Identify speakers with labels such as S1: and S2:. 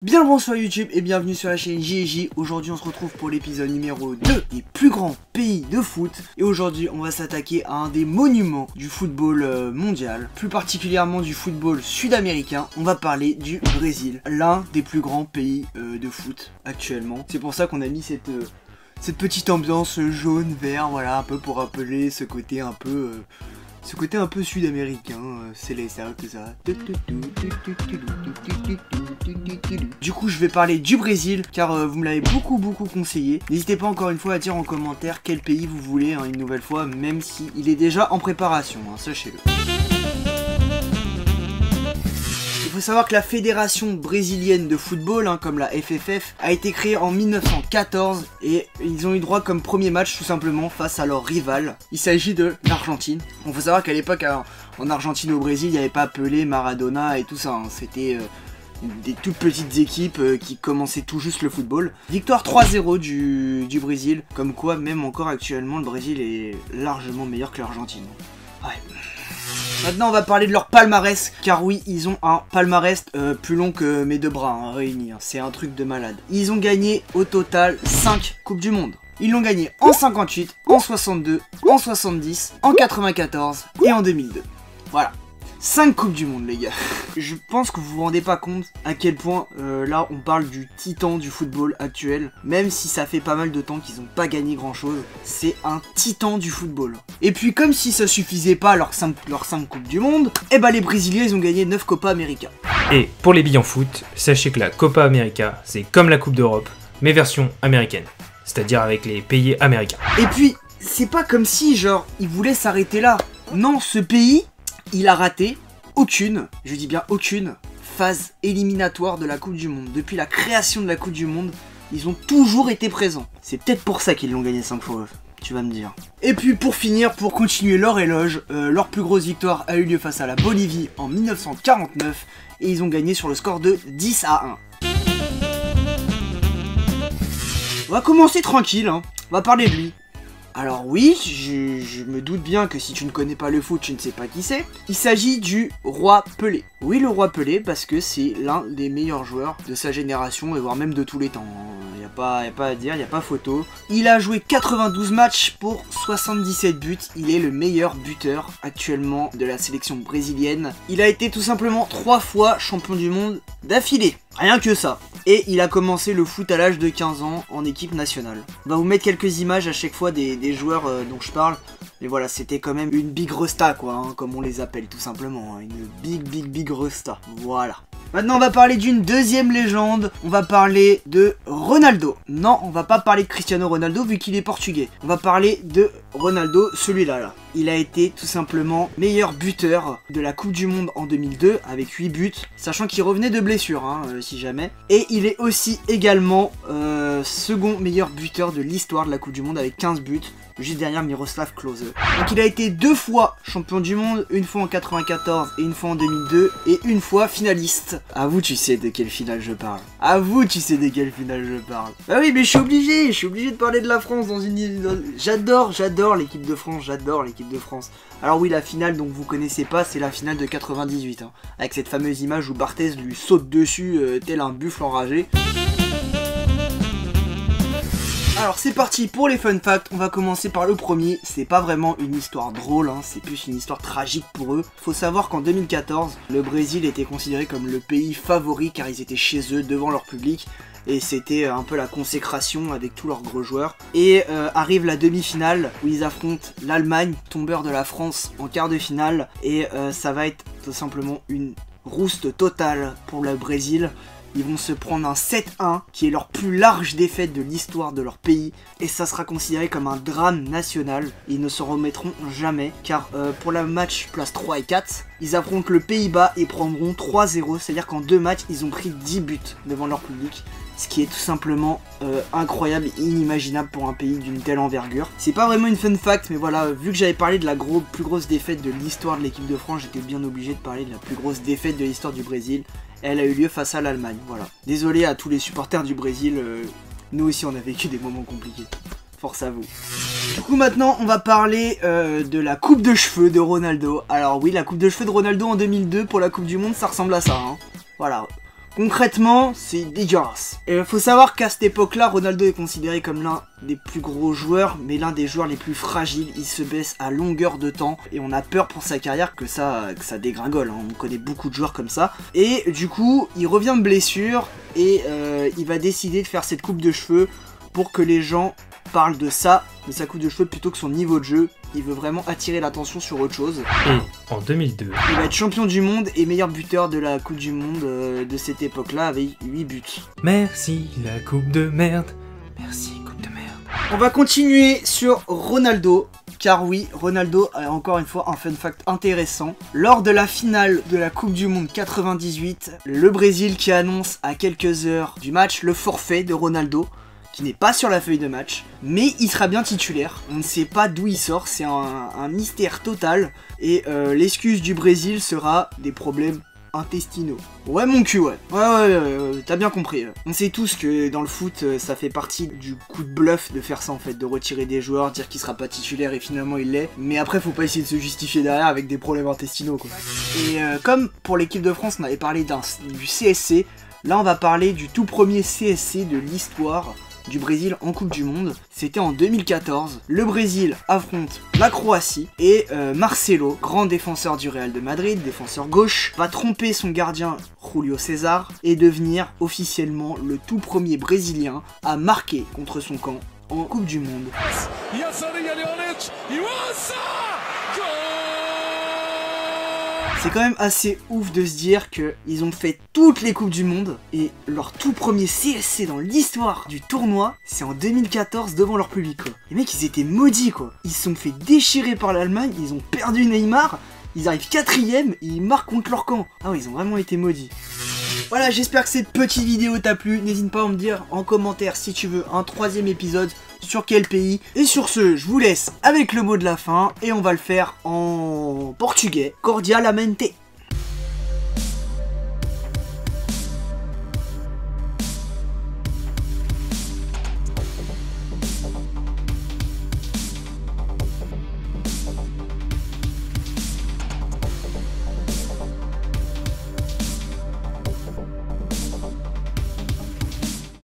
S1: Bien le bonsoir YouTube et bienvenue sur la chaîne JJ. Aujourd'hui on se retrouve pour l'épisode numéro 2 des plus grands pays de foot. Et aujourd'hui on va s'attaquer à un des monuments du football mondial, plus particulièrement du football sud-américain. On va parler du Brésil, l'un des plus grands pays de foot actuellement. C'est pour ça qu'on a mis cette petite ambiance jaune, vert, voilà, un peu pour rappeler ce côté un peu... sud-américain, c'est les ça, tout ça. Du coup, je vais parler du Brésil, car vous me l'avez beaucoup conseillé. N'hésitez pas encore une fois à dire en commentaire quel pays vous voulez, hein, une nouvelle fois, même s'il est déjà en préparation, hein, sachez-le. Il faut savoir que la fédération brésilienne de football, hein, comme la FFF, a été créée en 1914 et ils ont eu droit comme premier match tout simplement face à leur rival. Il s'agit de l'Argentine. Il faut savoir qu'à l'époque, en Argentine au Brésil, il n'y avait pas Pelé, Maradona et tout ça. Hein. C'était des toutes petites équipes qui commençaient tout juste le football. Victoire 3-0 du Brésil, comme quoi même encore actuellement le Brésil est largement meilleur que l'Argentine. Ouais. Maintenant on va parler de leur palmarès, car oui, ils ont un palmarès plus long que mes deux bras hein, réunis, hein. C'est un truc de malade. Ils ont gagné au total 5 Coupes du Monde. Ils l'ont gagné en 58, en 62, en 70, en 94 et en 2002. Voilà. 5 Coupes du Monde les gars. Je pense que vous vous rendez pas compte à quel point là on parle du titan du football actuel. Même si ça fait pas mal de temps qu'ils n'ont pas gagné grand chose, c'est un titan du football. Et puis comme si ça suffisait pas leurs 5 Coupes du Monde, et bah les Brésiliens ils ont gagné 9 Copa América.
S2: Et pour les billes en foot, sachez que la Copa América c'est comme la Coupe d'Europe, mais version américaine. C'est-à-dire avec les pays américains.
S1: Et puis c'est pas comme si genre ils voulaient s'arrêter là. Non, ce pays... il a raté aucune, je dis bien aucune, phase éliminatoire de la Coupe du Monde. Depuis la création de la Coupe du Monde, ils ont toujours été présents. C'est peut-être pour ça qu'ils l'ont gagné 5 fois, tu vas me dire. Et puis pour finir, pour continuer leur éloge, leur plus grosse victoire a eu lieu face à la Bolivie en 1949 et ils ont gagné sur le score de 10-1. On va commencer tranquille, hein. On va parler de lui. Alors oui, je me doute bien que si tu ne connais pas le foot, tu ne sais pas qui c'est. Il s'agit du roi Pelé. Oui, le roi Pelé, parce que c'est l'un des meilleurs joueurs de sa génération, et voire même de tous les temps. Il n'y a pas à dire, il n'y a pas photo. Il a joué 92 matchs pour 77 buts. Il est le meilleur buteur actuellement de la sélection brésilienne. Il a été tout simplement 3 fois champion du monde d'affilée. Rien que ça. Et il a commencé le foot à l'âge de 15 ans en équipe nationale. On va vous mettre quelques images à chaque fois des joueurs dont je parle. Mais voilà, c'était quand même une big resta quoi, hein, comme on les appelle tout simplement. Hein, une big resta. Voilà. Maintenant on va parler d'une deuxième légende. On va parler de Ronaldo. Non, on va pas parler de Cristiano Ronaldo vu qu'il est portugais. On va parler de Ronaldo, celui-là là. Il a été tout simplement meilleur buteur de la Coupe du Monde en 2002 avec 8 buts, sachant qu'il revenait de blessure, hein, si jamais. Et il est aussi également second meilleur buteur de l'histoire de la Coupe du Monde avec 15 buts, juste derrière Miroslav Klose. Donc il a été 2 fois champion du monde, une fois en 94 et une fois en 2002, et une fois finaliste. À vous tu sais de quelle finale je parle. À vous tu sais de quelle finale je parle. Bah oui mais je suis obligé de parler de la France dans une... J'adore l'équipe de France, j'adore l'équipe de France. Alors oui, la finale donc vous connaissez pas, c'est la finale de 98, hein, avec cette fameuse image où Barthez lui saute dessus tel un buffle enragé. Alors c'est parti pour les fun facts, on va commencer par le premier. C'est pas vraiment une histoire drôle, hein, c'est plus une histoire tragique pour eux. Faut savoir qu'en 2014, le Brésil était considéré comme le pays favori car ils étaient chez eux devant leur public. Et c'était un peu la consécration avec tous leurs gros joueurs. Et arrive la demi-finale où ils affrontent l'Allemagne, tombeur de la France en quart de finale. Et ça va être tout simplement une rouste totale pour le Brésil. Ils vont se prendre un 7-1 qui est leur plus large défaite de l'histoire de leur pays. Et ça sera considéré comme un drame national. Ils ne se remettront jamais car pour le match place 3 et 4, ils affrontent le Pays-Bas et prendront 3-0. C'est-à-dire qu'en 2 matchs, ils ont pris 10 buts devant leur public. Ce qui est tout simplement incroyable et inimaginable pour un pays d'une telle envergure. C'est pas vraiment une fun fact, mais voilà, vu que j'avais parlé de la plus grosse défaite de l'histoire de l'équipe de France, j'étais bien obligé de parler de la plus grosse défaite de l'histoire du Brésil. Elle a eu lieu face à l'Allemagne, voilà. Désolé à tous les supporters du Brésil, nous aussi on a vécu des moments compliqués. Force à vous. Du coup maintenant on va parler de la coupe de cheveux de Ronaldo. Alors oui, la coupe de cheveux de Ronaldo en 2002 pour la Coupe du Monde, ça ressemble à ça, hein. Voilà. Concrètement, c'est dégueulasse. Et faut savoir qu'à cette époque-là, Ronaldo est considéré comme l'un des plus gros joueurs, mais l'un des joueurs les plus fragiles. Il se baisse à longueur de temps et on a peur pour sa carrière que ça dégringole. Hein. On connaît beaucoup de joueurs comme ça. Et du coup, il revient de blessure et il va décider de faire cette coupe de cheveux pour que les gens parlent de ça, de sa coupe de cheveux plutôt que son niveau de jeu. Il veut vraiment attirer l'attention sur autre chose.
S2: Et en 2002,
S1: il va être champion du monde et meilleur buteur de la coupe du monde de cette époque-là avec 8 buts.
S2: Merci la coupe de merde. Merci coupe de merde.
S1: On va continuer sur Ronaldo. Car oui, Ronaldo a encore une fois un fun fact intéressant. Lors de la finale de la Coupe du Monde 98, le Brésil qui annonce à quelques heures du match le forfait de Ronaldo, qui n'est pas sur la feuille de match, mais il sera bien titulaire. On ne sait pas d'où il sort, c'est un mystère total. Et l'excuse du Brésil sera des problèmes intestinaux. Ouais mon cul, ouais. Ouais, t'as bien compris. On sait tous que dans le foot, ça fait partie du coup de bluff de faire ça en fait, de retirer des joueurs, dire qu'il sera pas titulaire et finalement il l'est. Mais après faut pas essayer de se justifier derrière avec des problèmes intestinaux quoi. Et comme pour l'équipe de France on avait parlé du CSC, là on va parler du tout premier CSC de l'histoire du Brésil en Coupe du Monde. C'était en 2014. Le Brésil affronte la Croatie et Marcelo, grand défenseur du Real de Madrid, défenseur gauche, va tromper son gardien Julio César et devenir officiellement le tout premier Brésilien à marquer contre son camp en Coupe du Monde. C'est quand même assez ouf de se dire qu'ils ont fait toutes les Coupes du Monde et leur tout premier CSC dans l'histoire du tournoi, c'est en 2014 devant leur public quoi. Les mecs ils étaient maudits quoi. Ils se sont fait déchirer par l'Allemagne, ils ont perdu Neymar, ils arrivent 4ème et ils marquent contre leur camp. Ah ouais, ils ont vraiment été maudits. Voilà, j'espère que cette petite vidéo t'a plu. N'hésite pas à me dire en commentaire si tu veux un 3e épisode sur quel pays. Et sur ce, je vous laisse avec le mot de la fin et on va le faire en portugais. Cordialamente.